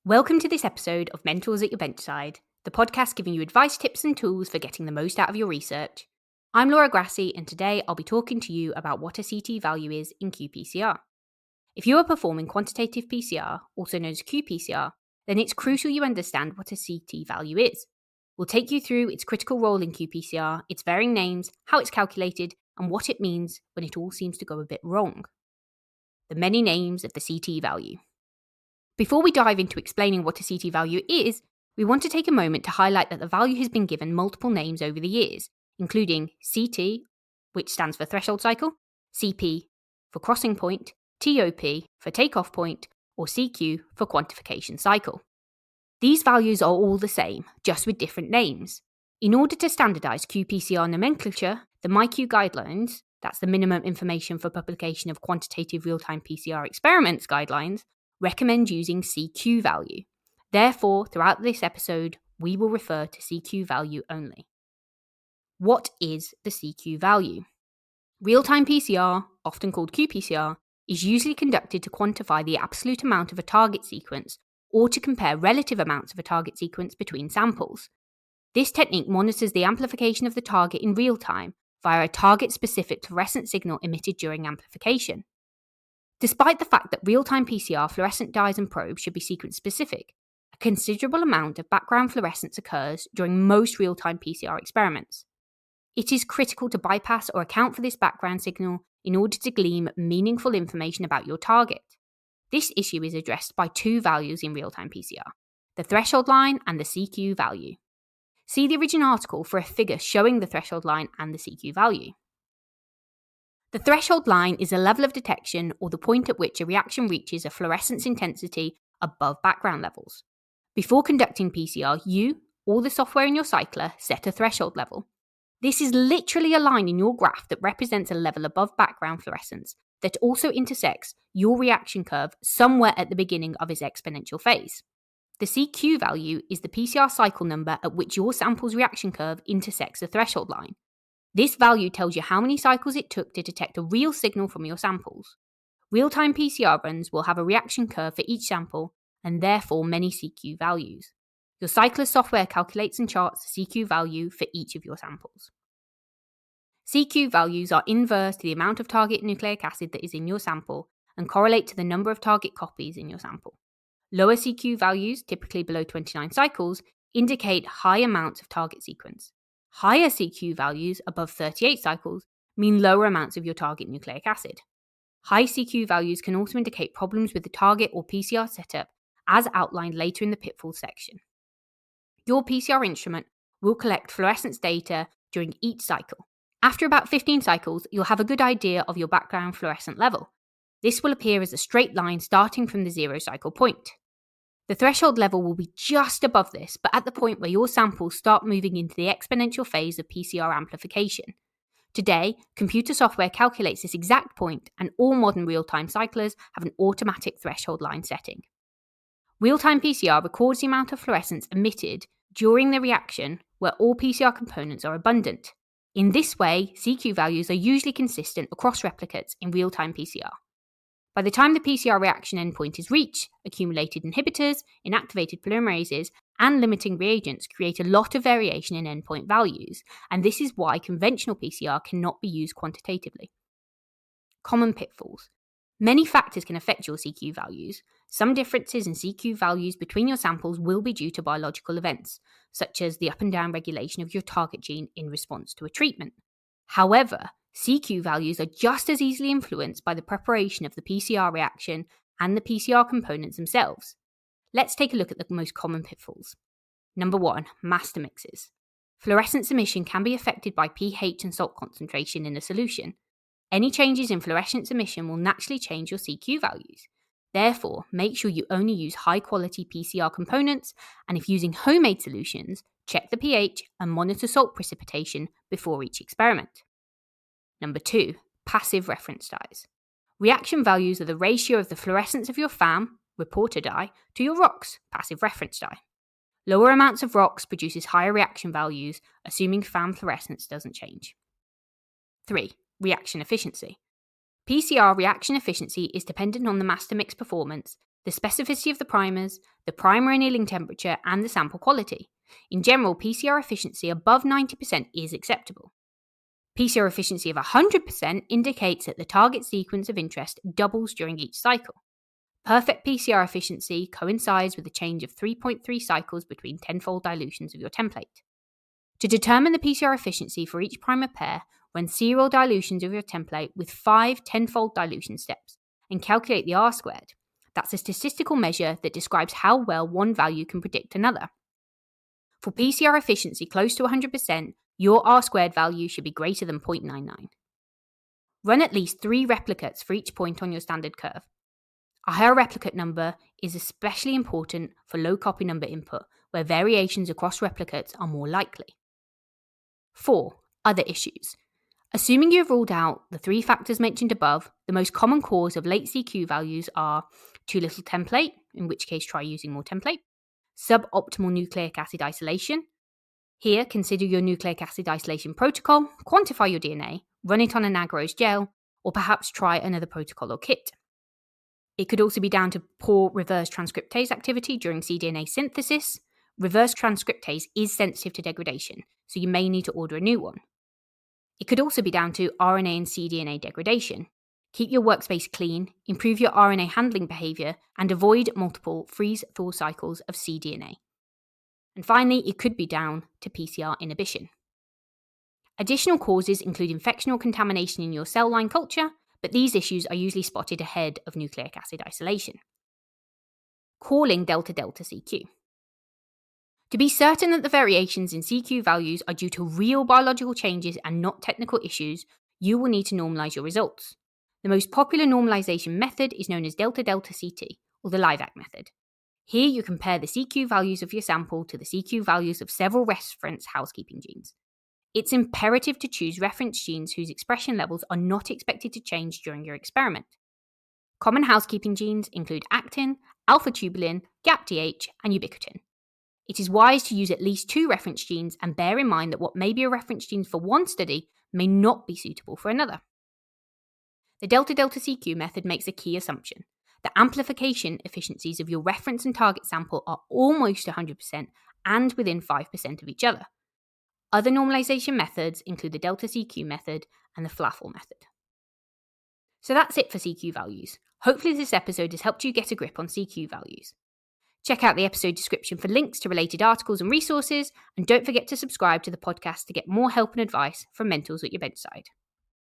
Welcome to this episode of Mentors at your Benchside, the podcast giving you advice, tips and tools for getting the most out of your research. I'm Laura Grassi, and today I'll be talking to you about what a CT value is in qPCR. If you are performing quantitative PCR, also known as qPCR, then it's crucial you understand what a CT value is. We'll take you through its critical role in qPCR, its varying names, how it's calculated, and what it means when it all seems to go a bit wrong. The many names of the CT value. Before we dive into explaining what a CT value is, we want to take a moment to highlight that the value has been given multiple names over the years, including CT, which stands for threshold cycle, CP for crossing point, TOP for takeoff point, or CQ for quantification cycle. These values are all the same, just with different names. In order to standardize qPCR nomenclature, the MyQ guidelines, that's the minimum information for publication of quantitative real-time PCR experiments guidelines, recommend using CQ value. Therefore, throughout this episode, we will refer to CQ value only. What is the CQ value? Real-time PCR, often called qPCR, is usually conducted to quantify the absolute amount of a target sequence or to compare relative amounts of a target sequence between samples. This technique monitors the amplification of the target in real time via a target-specific fluorescent signal emitted during amplification. Despite the fact that real-time PCR fluorescent dyes and probes should be sequence-specific, a considerable amount of background fluorescence occurs during most real-time PCR experiments. It is critical to bypass or account for this background signal in order to glean meaningful information about your target. This issue is addressed by two values in real-time PCR, the threshold line and the CQ value. See the original article for a figure showing the threshold line and the CQ value. The threshold line is a level of detection or the point at which a reaction reaches a fluorescence intensity above background levels. Before conducting PCR, you, or the software in your cycler, set a threshold level. This is literally a line in your graph that represents a level above background fluorescence that also intersects your reaction curve somewhere at the beginning of its exponential phase. The CQ value is the PCR cycle number at which your sample's reaction curve intersects the threshold line. This value tells you how many cycles it took to detect a real signal from your samples. Real-time PCR runs will have a reaction curve for each sample and therefore many CQ values. Your cycler software calculates and charts the CQ value for each of your samples. CQ values are inverse to the amount of target nucleic acid that is in your sample and correlate to the number of target copies in your sample. Lower CQ values, typically below 29 cycles, indicate high amounts of target sequence. Higher CQ values, above 38 cycles, mean lower amounts of your target nucleic acid. High CQ values can also indicate problems with the target or PCR setup, as outlined later in the pitfalls section. Your PCR instrument will collect fluorescence data during each cycle. After about 15 cycles, you'll have a good idea of your background fluorescent level. This will appear as a straight line starting from the 0 cycle point. The threshold level will be just above this, but at the point where your samples start moving into the exponential phase of PCR amplification. Today, computer software calculates this exact point, and all modern real-time cyclers have an automatic threshold line setting. Real-time PCR records the amount of fluorescence emitted during the reaction where all PCR components are abundant. In this way, CQ values are usually consistent across replicates in real-time PCR. By the time the PCR reaction endpoint is reached, accumulated inhibitors, inactivated polymerases, and limiting reagents create a lot of variation in endpoint values, and this is why conventional PCR cannot be used quantitatively. Common pitfalls. Many factors can affect your CQ values. Some differences in CQ values between your samples will be due to biological events, such as the up and down regulation of your target gene in response to a treatment. However, CQ values are just as easily influenced by the preparation of the PCR reaction and the PCR components themselves. Let's take a look at the most common pitfalls. Number 1, master mixes. Fluorescence emission can be affected by pH and salt concentration in a solution. Any changes in fluorescence emission will naturally change your CQ values. Therefore, make sure you only use high-quality PCR components, and if using homemade solutions, check the pH and monitor salt precipitation before each experiment. Number 2, passive reference dyes. Reaction values are the ratio of the fluorescence of your FAM, reporter dye, to your ROX, passive reference dye. Lower amounts of ROX produces higher reaction values, assuming FAM fluorescence doesn't change. 3, reaction efficiency. PCR reaction efficiency is dependent on the master mix performance. the specificity of the primers, the primer annealing temperature, and the sample quality. In general, PCR efficiency above 90% is acceptable. PCR efficiency of 100% indicates that the target sequence of interest doubles during each cycle. Perfect PCR efficiency coincides with a change of 3.3 cycles between tenfold dilutions of your template. To determine the PCR efficiency for each primer pair, run serial dilutions of your template with 5 tenfold dilution steps and calculate the R-squared. That's a statistical measure that describes how well one value can predict another. For PCR efficiency close to 100%, your R-squared value should be greater than 0.99. Run at least 3 replicates for each point on your standard curve. A higher replicate number is especially important for low copy number input, where variations across replicates are more likely. 4. Other issues. Assuming you have ruled out the 3 factors mentioned above, the most common cause of late CQ values are too little template, in which case try using more template, suboptimal nucleic acid isolation. Here, consider your nucleic acid isolation protocol, quantify your DNA, run it on an agarose gel, or perhaps try another protocol or kit. It could also be down to poor reverse transcriptase activity during cDNA synthesis. Reverse transcriptase is sensitive to degradation, so you may need to order a new one. It could also be down to RNA and cDNA degradation. Keep your workspace clean, improve your RNA handling behavior, and avoid multiple freeze-thaw cycles of cDNA. And finally, it could be down to PCR inhibition. Additional causes include infection or contamination in your cell line culture, but these issues are usually spotted ahead of nucleic acid isolation. Calling delta-delta CQ. To be certain that the variations in CQ values are due to real biological changes and not technical issues, you will need to normalize your results. The most popular normalization method is known as delta-delta CT, or the Livac method. Here you compare the CQ values of your sample to the CQ values of several reference housekeeping genes. It's imperative to choose reference genes whose expression levels are not expected to change during your experiment. Common housekeeping genes include actin, alpha-tubulin, GAPDH, and ubiquitin. It is wise to use at least 2 reference genes and bear in mind that what may be a reference gene for one study may not be suitable for another. The delta-delta CQ method makes a key assumption. The amplification efficiencies of your reference and target sample are almost 100% and within 5% of each other. Other normalization methods include the delta CQ method and the Flaffel method. So that's it for CQ values. Hopefully this episode has helped you get a grip on CQ values. Check out the episode description for links to related articles and resources, and don't forget to subscribe to the podcast to get more help and advice from mentors at your bedside.